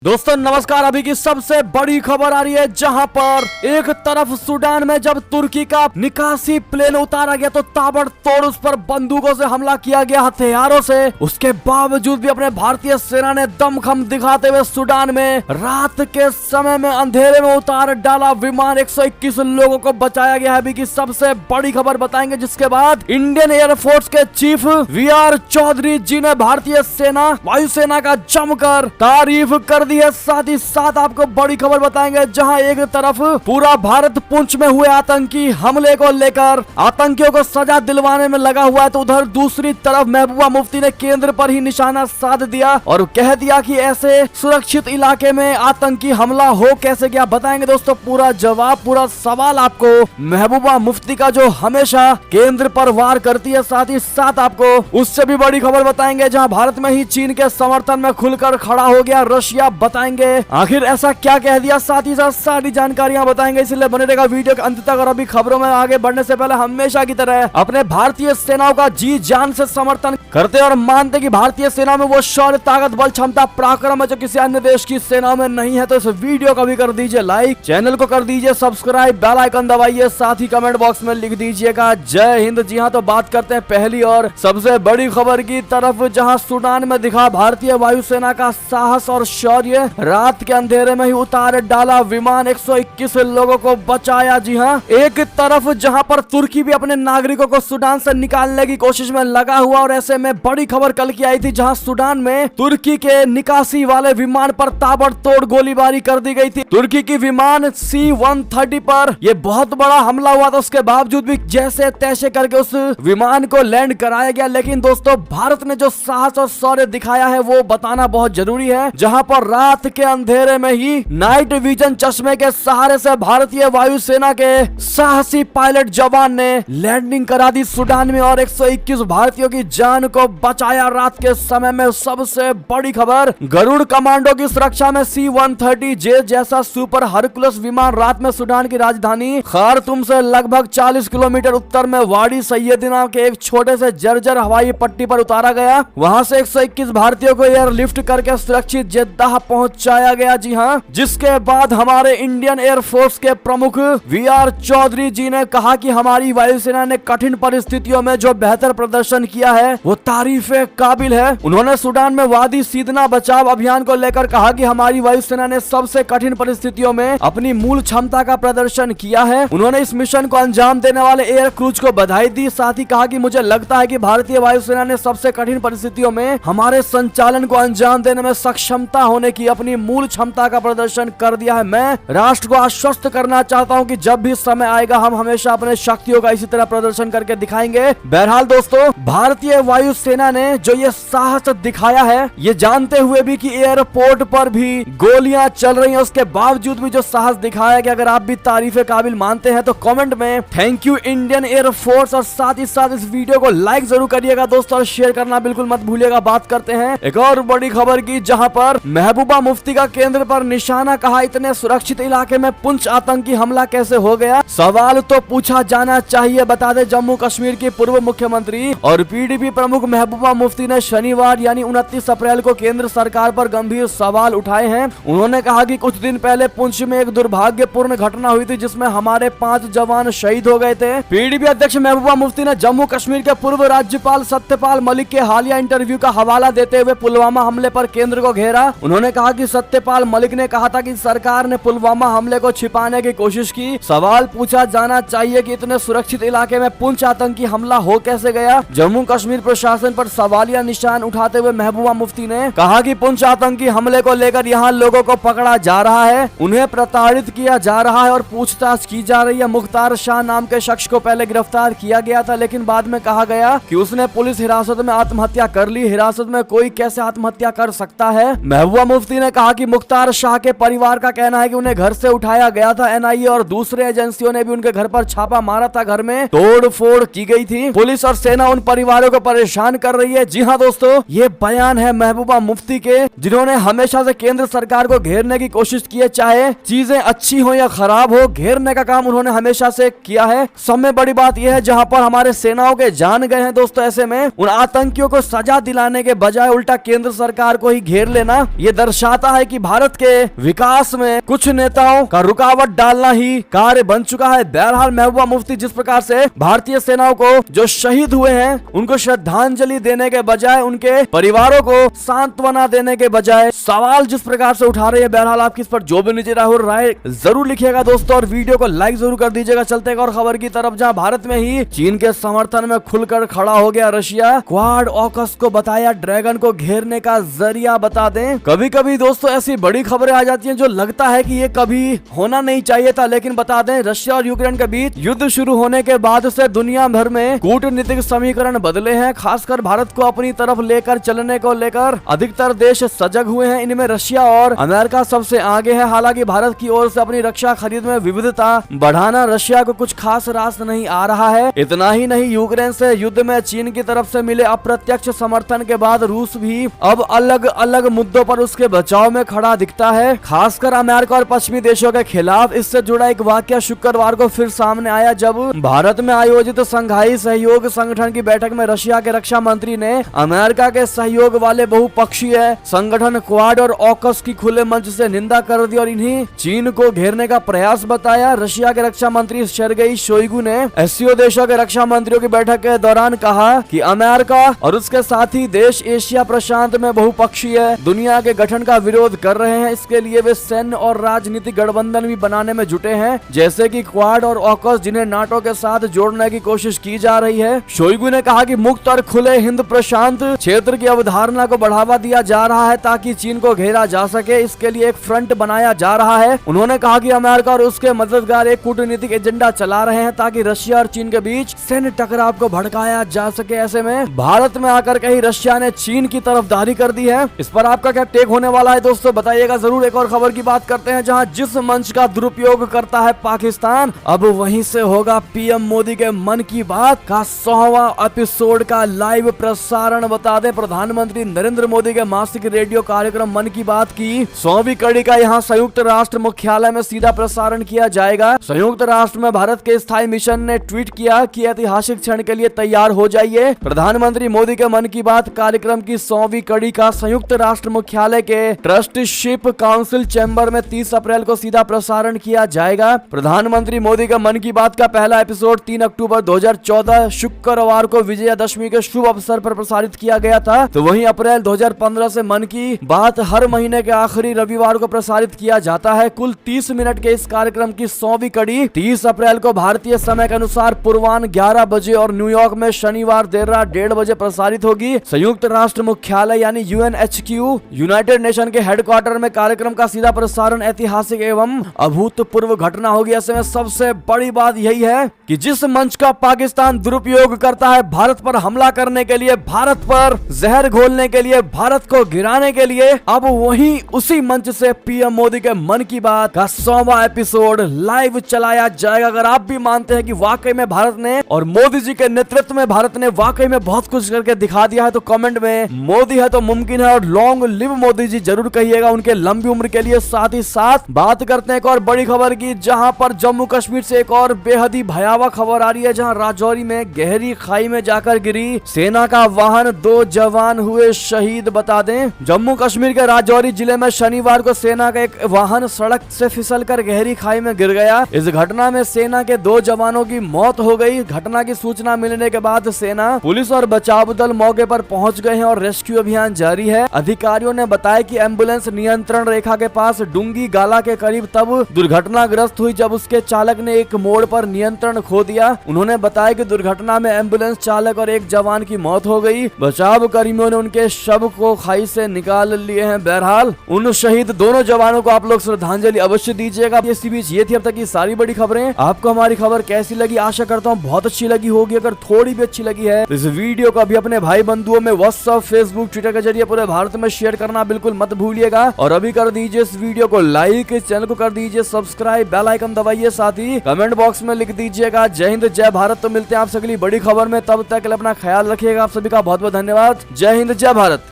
दोस्तों नमस्कार। अभी की सबसे बड़ी खबर आ रही है, जहां पर एक तरफ सूडान में जब तुर्की का निकासी प्लेन उतारा गया तो ताबड़तोड़ उस पर बंदूकों से हमला किया गया, हथियारों से। उसके बावजूद भी अपने भारतीय सेना ने दमखम दिखाते हुए सूडान में रात के समय में अंधेरे में उतार डाला विमान। 121 लोगों को बचाया गया है। अभी की सबसे बड़ी खबर बताएंगे, जिसके बाद इंडियन एयरफोर्स के चीफ वी.आर. चौधरी जी ने भारतीय सेना वायुसेना का जमकर तारीफ कर दी है। साथ ही साथ आपको बड़ी खबर बताएंगे, जहां एक तरफ पूरा भारत पुंछ में हुए आतंकी हमले को लेकर आतंकियों को सजा दिलवाने में लगा हुआ है, तो उधर दूसरी तरफ महबूबा मुफ्ती ने केंद्र पर ही निशाना साध दिया और कह दिया कि ऐसे सुरक्षित इलाके में आतंकी हमला हो कैसे गया। बताएंगे दोस्तों पूरा जवाब, पूरा सवाल आपको महबूबा मुफ्ती का, जो हमेशा केंद्र पर वार करती है। साथ ही साथ आपको उससे भी बड़ी खबर बताएंगे, जहां भारत में ही चीन के समर्थन में खुलकर खड़ा हो गया रशिया। बताएंगे आखिर ऐसा क्या कह दिया, साथ ही साथ सारी जानकारियां बताएंगे, इसलिए बने रहेगा वीडियो के अंत तक। और अभी खबरों में आगे बढ़ने से पहले हमेशा की तरह अपने भारतीय सेनाओं का जी जान से समर्थन करते और मानते कि भारतीय सेना में वो शौर्य, ताकत, बल, क्षमता, पराक्रम है जो किसी अन्य देश की सेना में नहीं है। तो इस वीडियो को भी कर दीजिए लाइक, चैनल को कर दीजिए सब्सक्राइब, बेल आइकन दबाइए, साथ ही कमेंट बॉक्स में लिख दीजिएगा जय हिंद। जी हाँ, तो बात करते हैं पहली और सबसे बड़ी खबर की तरफ, जहां सूडान में दिखा भारतीय वायुसेना का साहस और शौर्य। रात के अंधेरे में ही उतार डाला विमान, 121 लोगों को बचाया। जी हाँ, एक तरफ जहां पर तुर्की भी अपने नागरिकों को सूडान से निकालने की कोशिश में लगा हुआ, और ऐसे में बड़ी खबर कल की आई थी, जहां सूडान में तुर्की के निकासी वाले विमान पर ताबड़तोड़ गोलीबारी कर दी गई थी। तुर्की की विमान C-130 पर यह बहुत बड़ा हमला हुआ था। उसके बावजूद भी जैसे तैसे करके उस विमान को लैंड कराया गया। लेकिन दोस्तों भारत ने जो साहस और शौर्य दिखाया है वो बताना बहुत जरूरी है, जहां पर रात के अंधेरे में ही नाइट विजन चश्मे के सहारे से भारतीय वायुसेना के साहसी पायलट जवान ने लैंडिंग करा दी सूडान में और 121 भारतीयों की जान को बचाया रात के समय में। सबसे बड़ी खबर, गरुड़ कमांडो की सुरक्षा में C-130J जैसा सुपर हरकुलस विमान रात में सूडान की राजधानी खार्तूम से लगभग 40 किलोमीटर उत्तर में वाडी सैयदिना के एक छोटे से जर्जर हवाई पट्टी पर उतारा गया। वहां से 121 भारतीयों को एयरलिफ्ट करके सुरक्षित जेद्दाह पहुंचाया गया। जी हाँ, जिसके बाद हमारे इंडियन एयरफोर्स के प्रमुख वी.आर. चौधरी जी ने कहा कि हमारी वायुसेना ने कठिन परिस्थितियों में जो बेहतर प्रदर्शन किया है वो तारीफे काबिल है। उन्होंने सूडान में वादी सीदना बचाव अभियान को लेकर कहा कि हमारी वायुसेना ने सबसे कठिन परिस्थितियों में अपनी मूल क्षमता का प्रदर्शन किया है। उन्होंने इस मिशन को अंजाम देने वाले एयर क्रूज को बधाई दी। साथ ही कहा कि मुझे लगता है कि भारतीय वायुसेना ने सबसे कठिन परिस्थितियों में हमारे संचालन को अंजाम देने में सक्षमता होने की अपनी मूल क्षमता का प्रदर्शन कर दिया है। मैं राष्ट्र को आश्वस्त करना चाहता हूं कि जब भी समय आएगा हम हमेशा अपने शक्तियों का इसी तरह प्रदर्शन करके दिखाएंगे। बहरहाल दोस्तों, भारतीय वायुसेना ने जो ये साहस दिखाया है, ये जानते हुए भी कि एयरपोर्ट पर भी गोलियां चल रही हैं, उसके बावजूद भी जो साहस दिखाया गया, अगर आप भी तारीफे काबिल मानते हैं तो कमेंट में थैंक यू इंडियन एयरफोर्स, और साथ ही साथ इस वीडियो को लाइक जरूर करिएगा दोस्तों, और शेयर करना बिल्कुल मत भूलिएगा। बात करते हैं एक और बड़ी खबर की, जहां पर महबूबा मुफ्ती का केंद्र पर निशाना, कहा इतने सुरक्षित इलाके में पुंछ आतंकी हमला कैसे हो गया, सवाल तो पूछा जाना चाहिए। बता दें, जम्मू कश्मीर की पूर्व मुख्यमंत्री और PDP प्रमुख महबूबा मुफ्ती ने शनिवार यानी 29 अप्रैल को केंद्र सरकार पर गंभीर सवाल उठाए हैं। उन्होंने कहा कि कुछ दिन पहले पुंछ में एक दुर्भाग्यपूर्ण घटना हुई थी, जिसमें हमारे 5 जवान शहीद हो गए थे। PDP अध्यक्ष महबूबा मुफ्ती ने जम्मू कश्मीर के पूर्व राज्यपाल सत्यपाल मलिक के हालिया इंटरव्यू का हवाला देते हुए पुलवामा हमले पर केंद्र को घेरा। उन्होंने कहा कि सत्यपाल मलिक ने कहा था कि सरकार ने पुलवामा हमले को छिपाने की कोशिश की। सवाल पूछा जाना चाहिए कि इतने सुरक्षित इलाके में पुंछ आतंकी हमला हो कैसे गया। जम्मू कश्मीर प्रशासन पर सवालिया निशान उठाते हुए महबूबा मुफ्ती ने कहा कि पुंछ आतंकी हमले को लेकर यहाँ लोगों को पकड़ा जा रहा है, उन्हें प्रताड़ित किया जा रहा है और पूछताछ की जा रही है। मुख्तार शाह नाम के शख्स को पहले गिरफ्तार किया गया था, लेकिन बाद में कहा गया कि उसने पुलिस हिरासत में आत्महत्या कर ली। हिरासत में कोई कैसे आत्महत्या कर सकता है। महबूबा मुफ्ती ने कहा कि मुख्तार शाह के परिवार का कहना है कि उन्हें घर से उठाया गया था। NIA और दूसरे एजेंसियों ने भी उनके घर पर छापा मारा था, घर में तोड़ फोड़ की गई थी। पुलिस और सेना उन परिवारों को परेशान कर रही है। जी हाँ दोस्तों, ये बयान है महबूबा मुफ्ती के, जिन्होंने हमेशा से केंद्र सरकार को घेरने की कोशिश की है, चाहे चीजें अच्छी हो या खराब हो, घेरने का काम उन्होंने हमेशा से किया है। सब में बड़ी बात यह है, जहां पर हमारे सेनाओं के जान गए हैं दोस्तों, ऐसे में उन आतंकियों को सजा दिलाने के बजाय उल्टा केंद्र सरकार को ही घेर लेना, ये दर्शा दर्शाता है कि भारत के विकास में कुछ नेताओं का रुकावट डालना ही कार्य बन चुका है। बहरहाल महबूबा मुफ्ती जिस प्रकार से भारतीय सेनाओं को जो शहीद हुए हैं उनको श्रद्धांजलि देने के बजाय, उनके परिवारों को सांत्वना देने के बजाय सवाल जिस प्रकार से उठा रहे हैं, बहरहाल आपकी इस पर जो भी निजी राय जरूर लिखिएगा दोस्तों, और वीडियो को लाइक जरूर कर दीजिएगा। चलते एक और खबर की तरफ, जहां भारत में ही चीन के समर्थन में खुलकर खड़ा हो गया रशिया। क्वाड ऑकस को बताया ड्रैगन को घेरने का जरिया। बता दें, कभी कभी दोस्तों ऐसी बड़ी खबरें आ जाती हैं जो लगता है कि ये कभी होना नहीं चाहिए था, लेकिन बता दें रशिया और यूक्रेन के बीच युद्ध शुरू होने के बाद से दुनिया भर में कूटनीतिक समीकरण बदले हैं। खासकर भारत को अपनी तरफ लेकर चलने को लेकर अधिकतर देश सजग हुए हैं। इनमें रशिया और अमेरिका सबसे आगे है। हालांकि भारत की ओर से अपनी रक्षा खरीद में विविधता बढ़ाना रशिया को कुछ खास रास नहीं आ रहा है। इतना ही नहीं, यूक्रेन से युद्ध में चीन की तरफ से मिले अप्रत्यक्ष समर्थन के बाद रूस भी अब अलग अलग मुद्दों पर उसके बचाव में खड़ा दिखता है। खासकर अमेरिका और पश्चिमी देशों के खिलाफ। इससे जुड़ा एक वाकया शुक्रवार को फिर सामने आया, जब भारत में आयोजित संघाई सहयोग संगठन की बैठक में रशिया के रक्षा मंत्री ने अमेरिका के सहयोग वाले बहुपक्षीय संगठन क्वाड और ऑकस की खुले मंच से निंदा कर दी और इन्हीं चीन को घेरने का प्रयास बताया। रशिया के रक्षा मंत्री सेर्गेई शोइगु ने एससीओ देशों के रक्षा मंत्रियों की बैठक के दौरान कहा कि अमेरिका और उसके साथी देश एशिया प्रशांत में बहुपक्षीय दुनिया के गठन का विरोध कर रहे हैं। इसके लिए वे सैन्य और राजनीतिक गठबंधन भी बनाने में जुटे हैं, जैसे कि क्वाड और ऑकस, जिन्हें नाटो के साथ जोड़ने की कोशिश की जा रही है। शोइगु ने कहा कि मुक्त और खुले हिंद प्रशांत क्षेत्र की अवधारणा को बढ़ावा दिया जा रहा है ताकि चीन को घेरा जा सके। इसके लिए एक फ्रंट बनाया जा रहा है। उन्होंने कहा कि अमेरिका और उसके मददगार एक कूटनीतिक एजेंडा चला रहे हैं ताकि रशिया और चीन के बीच सैन्य टकराव को भड़काया जा सके। ऐसे में भारत में आकर कहीं रशिया ने चीन की तरफदारी कर दी है। इस पर आपका क्या टेक होने वाला है दोस्तों, बताइएगा जरूर। एक और खबर की बात करते हैं, जहां जिस मंच का दुरुपयोग करता है पाकिस्तान, अब वहीं से होगा पीएम मोदी के मन की बात का 100वां एपिसोड का लाइव प्रसारण। बता दें, प्रधानमंत्री नरेंद्र मोदी के मासिक रेडियो कार्यक्रम मन की बात की 100वीं कड़ी का यहां संयुक्त राष्ट्र मुख्यालय में सीधा प्रसारण किया जाएगा। संयुक्त राष्ट्र में भारत के स्थायी मिशन ने ट्वीट किया कि ऐतिहासिक क्षण के लिए तैयार हो जाइए। प्रधानमंत्री मोदी के मन की बात कार्यक्रम की 100वीं कड़ी का संयुक्त राष्ट्र मुख्यालय के ट्रस्टीशिप काउंसिल चैम्बर में 30 अप्रैल को सीधा प्रसारण किया जाएगा। प्रधानमंत्री मोदी के मन की बात का पहला एपिसोड 3 अक्टूबर 2014 शुक्रवार को विजयादशमी के शुभ अवसर पर प्रसारित किया गया था। तो वहीं अप्रैल 2015 से मन की बात हर महीने के आखिरी रविवार को प्रसारित किया जाता है। कुल 30 मिनट के इस कार्यक्रम की 100वीं कड़ी 30 अप्रैल को भारतीय समय के अनुसार पूर्वाह्न 11 बजे और न्यूयॉर्क में शनिवार देर रात 1:30 बजे प्रसारित होगी। संयुक्त राष्ट्र मुख्यालय यानी UNHQ यूनाइटेड नेशन के हेडक्वार्टर में कार्यक्रम का सीधा प्रसारण ऐतिहासिक एवं अभूतपूर्व घटना होगी। ऐसे में सबसे बड़ी बात यही है कि जिस मंच का पाकिस्तान दुरुपयोग करता है भारत पर हमला करने के लिए, भारत पर जहर घोलने के लिए, भारत को गिराने के लिए, अब वही उसी मंच से पीएम मोदी के मन की बात का 100वां एपिसोड लाइव चलाया जाएगा। अगर आप भी मानते हैं कि वाकई में भारत ने और मोदी जी के नेतृत्व में भारत ने वाकई में बहुत कुछ करके दिखा दिया है, तो कमेंट में मोदी है तो मुमकिन है और लॉन्ग लिव मोदी जी जरूर कहिएगा उनके लंबी उम्र के लिए। साथ ही साथ बात करते हैं एक और बड़ी खबर की, जहां पर जम्मू कश्मीर से एक और बेहद ही भयावह खबर आ रही है, जहां राजौरी में गहरी खाई में जाकर गिरी सेना का वाहन, 2 जवान हुए शहीद। बता दें, जम्मू कश्मीर के राजौरी जिले में शनिवार को सेना का एक वाहन सड़क से फिसलकर गहरी खाई में गिर गया। इस घटना में सेना के 2 जवानों की मौत हो गई। घटना की सूचना मिलने के बाद सेना, पुलिस और बचाव दल मौके पर पहुंच गए हैं और रेस्क्यू अभियान जारी है। अधिकारियों ने बताया कि एम्बुलेंस नियंत्रण रेखा के पास डूंगी गाला के करीब तब दुर्घटनाग्रस्त हुई जब उसके चालक ने एक मोड़ पर नियंत्रण खो दिया। उन्होंने बताया कि दुर्घटना में एम्बुलेंस चालक और एक जवान की मौत हो गई। बचाव कर्मियों ने उनके शव को खाई से निकाल लिए हैं। बहरहाल उन शहीद दोनों जवानों को आप लोग श्रद्धांजलि अवश्य दीजिएगा। इसी बीच ये थी अब तक की सारी बड़ी खबरें। आपको हमारी खबर कैसी लगी? आशा करता हूँ बहुत अच्छी लगी होगी। अगर थोड़ी भी अच्छी लगी है तो इस वीडियो को अभी अपने भाई बंधुओं में व्हाट्सएप, फेसबुक, ट्विटर के जरिए पूरे भारत में शेयर करना बिल्कुल मत भूलिएगा। और अभी कर दीजिए इस वीडियो को लाइक, चैनल को कर दीजिए सब्सक्राइब, बेल आइकन दबाइए। साथ ही कमेंट बॉक्स में लिख दीजिएगा जय हिंद जय भारत। तो मिलते हैं आपसे अगली बड़ी खबर में, तब तक अपना ख्याल रखिएगा। आप सभी का बहुत बहुत धन्यवाद। जय हिंद जय भारत।